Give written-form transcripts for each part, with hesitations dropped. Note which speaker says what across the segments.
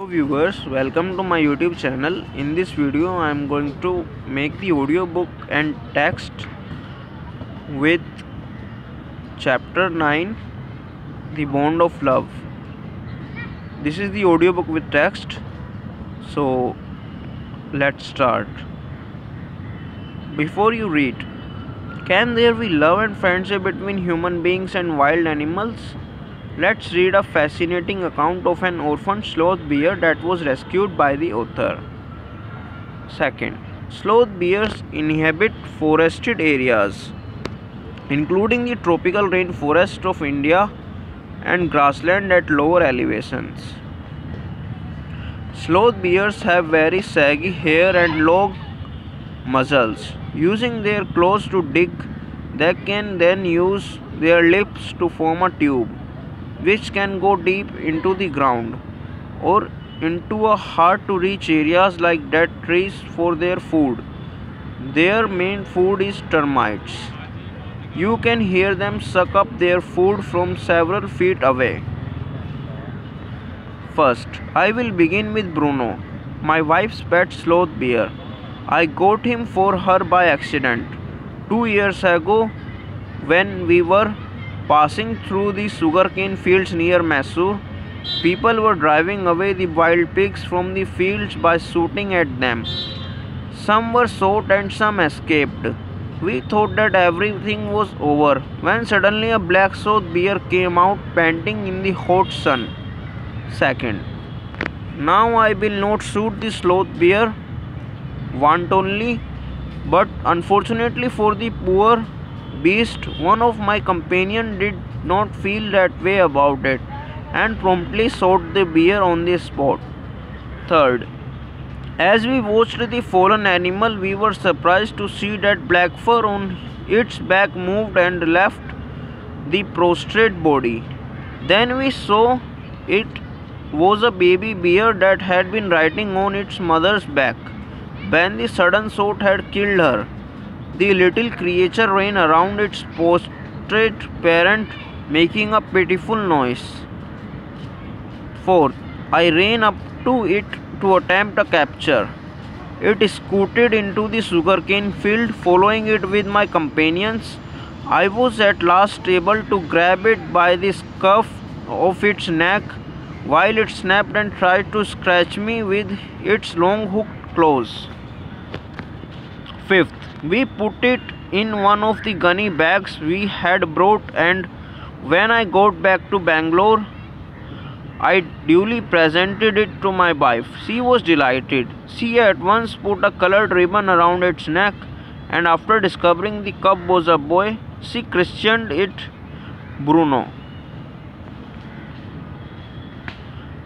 Speaker 1: Hello viewers, welcome to my YouTube channel. In this video I am going to make the audiobook and text with chapter 9, The Bond of Love. This is the audiobook with text. So let's start. Before you read, can there be love and friendship between human beings and wild animals? Let's read a fascinating account of an orphaned sloth bear that was rescued by the author. Second, sloth bears inhabit forested areas, including the tropical rainforest of India and grassland at lower elevations. Sloth bears have very saggy hair and long muzzles. Using their claws to dig, they can then use their lips to form a tube, which can go deep into the ground or into a hard to reach areas like dead trees for their food. Their main food is termites. You can hear them suck up their food from several feet away. First, I will begin with Bruno, my wife's pet sloth bear. I got him for her by accident 2 years ago when we were passing through the sugarcane fields near Mysore. People were driving away the wild pigs from the fields by shooting at them. Some were shot and some escaped. We thought that everything was over when suddenly a black sloth bear came out panting in the hot sun. Second, now I will not shoot the sloth bear wantonly, but unfortunately for the poor beast, one of my companions did not feel that way about it and promptly shot the bear on the spot. Third, as we watched the fallen animal, we were surprised to see that black fur on its back moved and left the prostrate body. Then we saw it was a baby bear that had been riding on its mother's back when the sudden shot had killed her. The little creature ran around its prostrate parent, making a pitiful noise. Fourth, I ran up to it to attempt a capture. It scooted into the sugarcane field, following it with my companions. I was at last able to grab it by the scruff of its neck while it snapped and tried to scratch me with its long hooked claws. Fifth, we put it in one of the gunny bags we had brought, and when I got back to Bangalore, I duly presented it to my wife. She was delighted. She at once put a colored ribbon around its neck, and after discovering the cub was a boy, she christened it Bruno.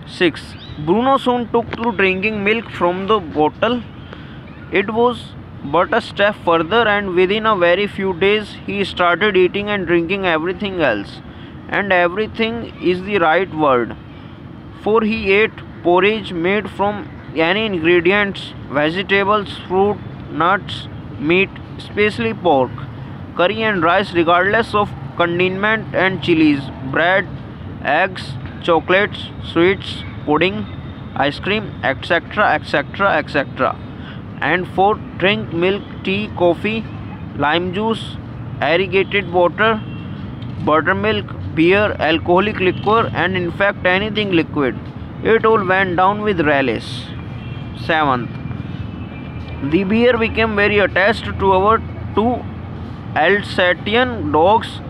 Speaker 1: 6. Bruno soon took to drinking milk from the bottle. It was but a step further, and within a very few days he started eating and drinking everything else. And everything is the right word, for he ate porridge made from any ingredients: vegetables, fruit, nuts, meat, especially pork, curry and rice regardless of condiment, and chilies, bread, eggs, chocolates, sweets, pudding, ice cream, etc., etc., etc. And for drink, milk, tea, coffee, lime juice, irrigated water, buttermilk, beer, alcoholic liquor, and in fact anything liquid. It all went down with relish. 7th, the bear became very attached to our two Alsatian dogs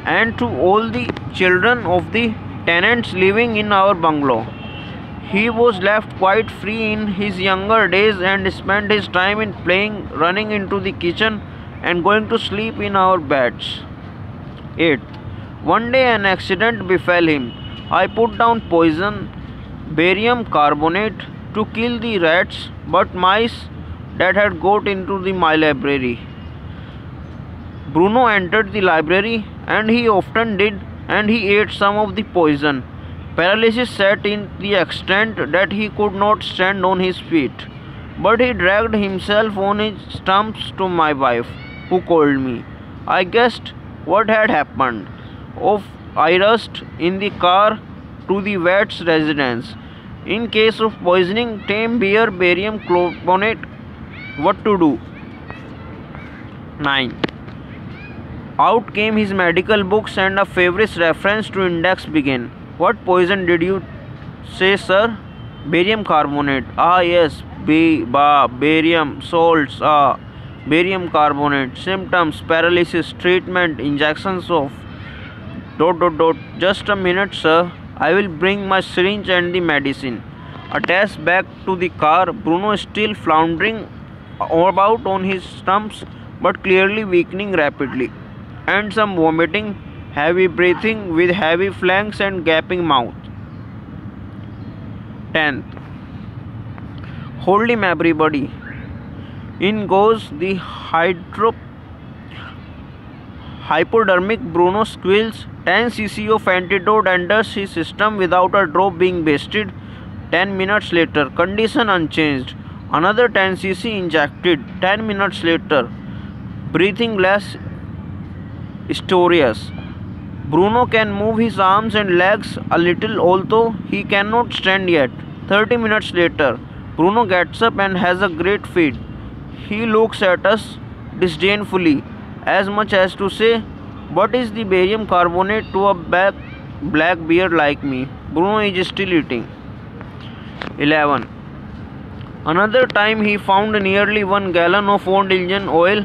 Speaker 1: and to all the children of the tenants living in our bungalow. He was left quite free in his younger days and spent his time in playing, running into the kitchen, and going to sleep in our beds. 8th, one day an accident befell him. I put down poison, barium carbonate, to kill the rats but mice that had got into my library. Bruno entered the library, and he often did, and he ate some of the poison. Paralysis set in to the extent that he could not stand on his feet, but he dragged himself on his stumps to my wife, who called me. I guessed what had happened. Off I rushed in the car to the vet's residence. In case of poisoning, tame beer, barium carbonate. What to do? 9. Out came his medical books and a favorite reference to index began. What poison did you say, sir? Barium carbonate. Ah, yes. Barium salts. Ah, barium carbonate. Symptoms: paralysis. Treatment: injections of. Just a minute, sir. I will bring my syringe and the medicine. Attached back to the car, Bruno still floundering about on his stumps, but clearly weakening rapidly, and some vomiting, heavy breathing with heavy flanks and gaping mouth. 10th. Hold him, everybody. In goes the hypodermic. Bruno squeals. 10 cc of antidote enters his system without a drop being wasted. 10 minutes later, condition unchanged. Another 10 cc injected. 10 minutes later, breathing less stertorous. Bruno can move his arms and legs a little, although he cannot stand yet. 30 minutes later, Bruno gets up and has a great feed. He looks at us disdainfully, as much as to say, "What is the barium carbonate to a black bear like me?" Bruno is still eating. 11. Another time he found nearly 1 gallon of old engine oil,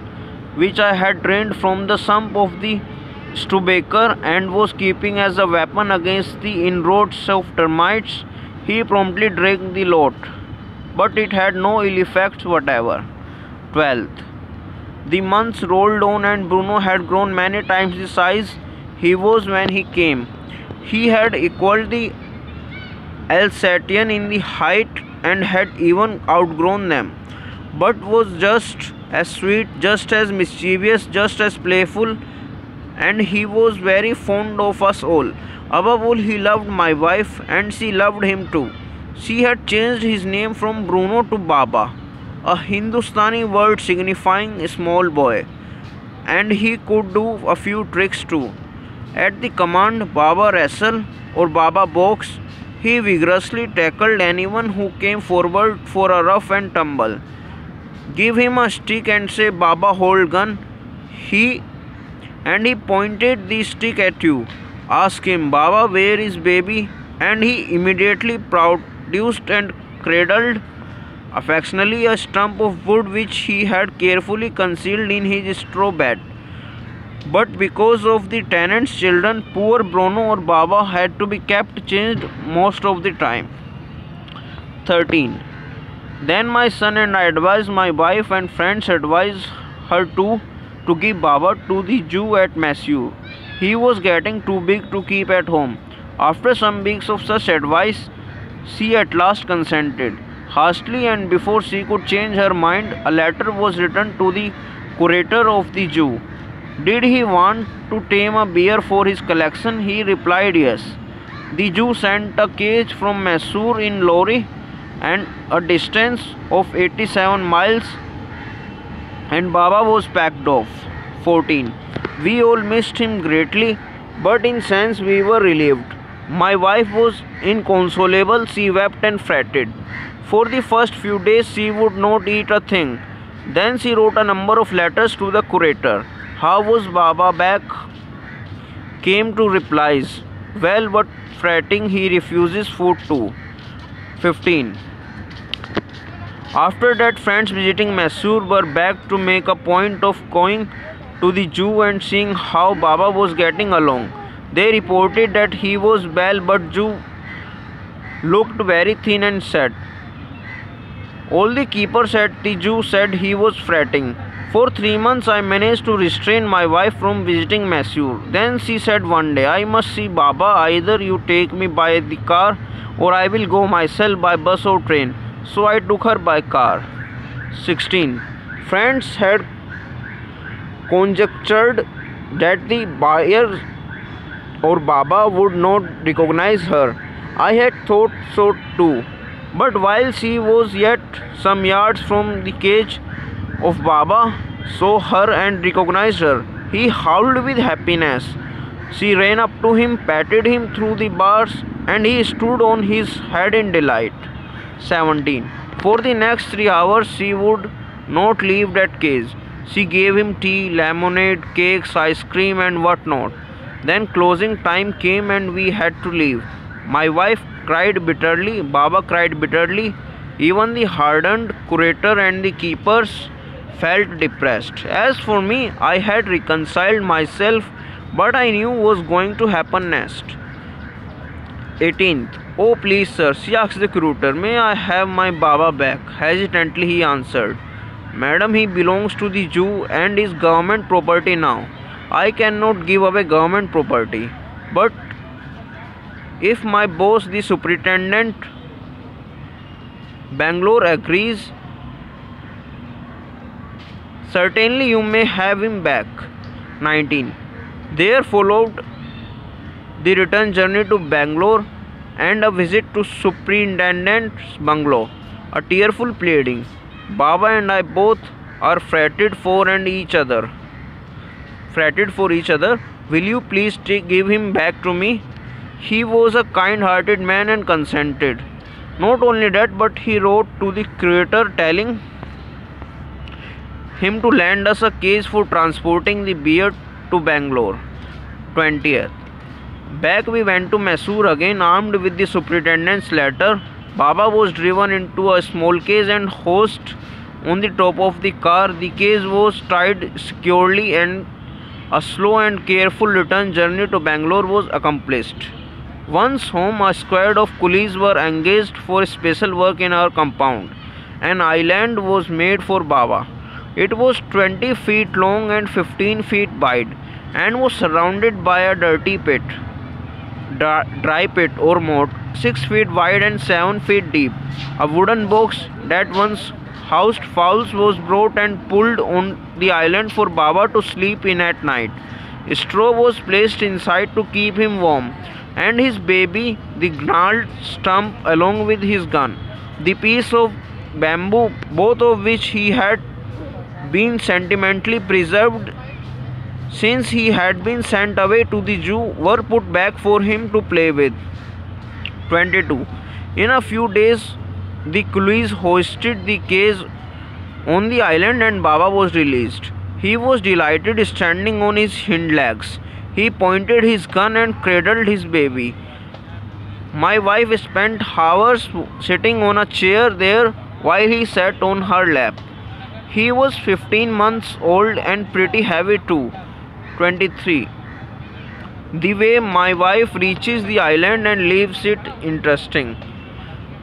Speaker 1: which I had drained from the sump of the Studebaker and was keeping as a weapon against the inroads of termites. He promptly drank the lot, but it had no ill effects whatever. 12th. The months rolled on and Bruno had grown many times the size he was when he came. He had equaled the Alsatian in the height and had even outgrown them, but was just as sweet, just as mischievous, just as playful, and he was very fond of us all. Above all, he loved my wife, and she loved him too. She had changed his name from Bruno to Baba, a Hindustani word signifying small boy, and he could do a few tricks too. At the command Baba wrestle or Baba box, he vigorously tackled anyone who came forward for a rough and tumble. Give him a stick and say, "Baba, hold gun." He pointed the stick at you. Ask him, "Baba, where is baby?" And he immediately produced and cradled affectionately a stump of wood which he had carefully concealed in his straw bed. But because of the tenant's children, poor Bruno or Baba had to be kept changed most of the time. 13. Then my son and I advised my wife, and friends advised her too, to give Baba to the Jew at Masseur. He was getting too big to keep at home. After some weeks of such advice, she at last consented. Hastily, and before she could change her mind, a letter was written to the curator of the Jew. Did he want to tame a bear for his collection? He replied yes. The Jew sent a cage from Masseur in Lorry, and a distance of 87 miles, and Baba was packed off. 14. We all missed him greatly, but in sense we were relieved. My wife was inconsolable. She wept and fretted. For the first few days she would not eat a thing. Then she wrote a number of letters to the curator. How was Baba back? Came to replies. Well, but fretting, he refuses food too. 15. After that, friends visiting Masseur were back to make a point of going to the Jew and seeing how Baba was getting along. They reported that he was well, but Jew looked very thin and sad. All the keepers at the Jew said he was fretting. For 3 months I managed to restrain my wife from visiting Masseur. Then she said one day, "I must see Baba. Either you take me by the car or I will go myself by bus or train." So I took her by car. 16. Friends had conjectured that the buyer or Baba would not recognize her. I had thought so too. But while she was yet some yards from the cage of Baba, saw her and recognized her. He howled with happiness. She ran up to him, patted him through the bars, and he stood on his head in delight. 17. For the next 3 hours she would not leave that cage. She gave him tea, lemonade, cakes, ice cream, and what not. Then closing time came and we had to leave. My wife cried bitterly, Baba cried bitterly. Even the hardened curator and the keepers felt depressed. As for me, I had reconciled myself, but I knew what was going to happen next. 18th. Oh please sir, she asked the curator, may I have my Baba back? Hesitantly he answered, Madam, he belongs to the Jew and is government property now. I cannot give away government property. But if my boss, the superintendent, Bangalore agrees, certainly you may have him back. 19. There followed the return journey to Bangalore and a visit to Superintendent's bungalow. A tearful pleading. Baba and I both are fretted for each other. Will you please give him back to me? He was a kind-hearted man and consented. Not only that, but he wrote to the curator telling him to lend us a case for transporting the bear to Bangalore. 20th. Back we went to Mysore again, armed with the superintendent's letter. Baba was driven into a small cage and housed on the top of the car. The cage was tied securely and a slow and careful return journey to Bangalore was accomplished. Once home, a squad of coolies were engaged for special work in our compound. An island was made for Baba. It was 20 feet long and 15 feet wide and was surrounded by a dirty pit, dry pit or moat, 6 feet wide and 7 feet deep. A wooden box that once housed fowls was brought and pulled on the island for Baba to sleep in at night. Straw was placed inside to keep him warm, and his baby, the gnarled stump along with his gun, the piece of bamboo, both of which he had been sentimentally preserved since he had been sent away to the Jew, were put back for him to play with. 22. In a few days, the coolies hoisted the cage on the island and Baba was released. He was delighted, standing on his hind legs. He pointed his gun and cradled his baby. My wife spent hours sitting on a chair there while he sat on her lap. He was 15 months old and pretty heavy too. 23. The way my wife reaches the island and leaves it interesting.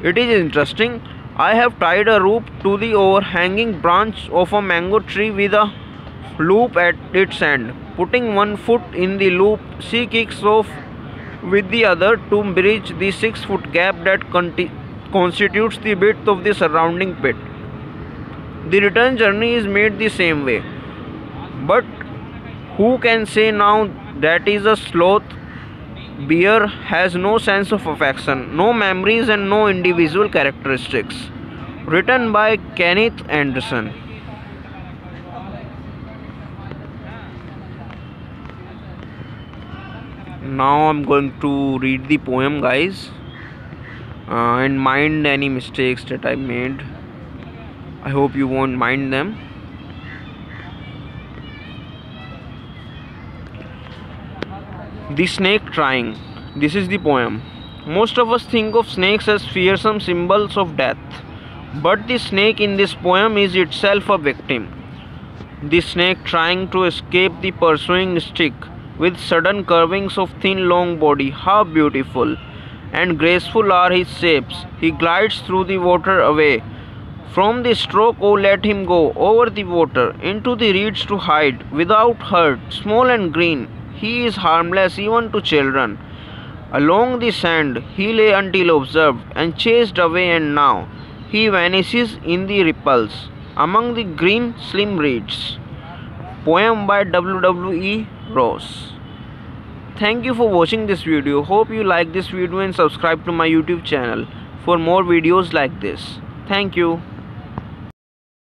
Speaker 1: It is interesting. I have tied a rope to the overhanging branch of a mango tree with a loop at its end. Putting one foot in the loop, she kicks off with the other to bridge the 6-foot gap that constitutes the width of the surrounding pit. The return journey is made the same way. But who can say now that is a sloth? Bear has no sense of affection, no memories and no individual characteristics. Written by Kenneth Anderson. Now I'm going to read the poem, guys, and mind any mistakes that I made. I hope you won't mind them. The snake trying. This is the poem. Most of us think of snakes as fearsome symbols of death, but the snake in this poem is itself a victim. The snake trying to escape the pursuing stick with sudden curvings of thin long body. How beautiful and graceful are his shapes. He glides through the water away from the stroke. Oh, let him go over the water into the reeds to hide without hurt. Small and green, he is harmless even to children. Along the sand he lay until observed and chased away, and now he vanishes in the ripples among the green slim reeds. Poem by W.W.E. Ross. Thank you for watching this video. Hope you like this video and subscribe to my YouTube channel for more videos like this. Thank you.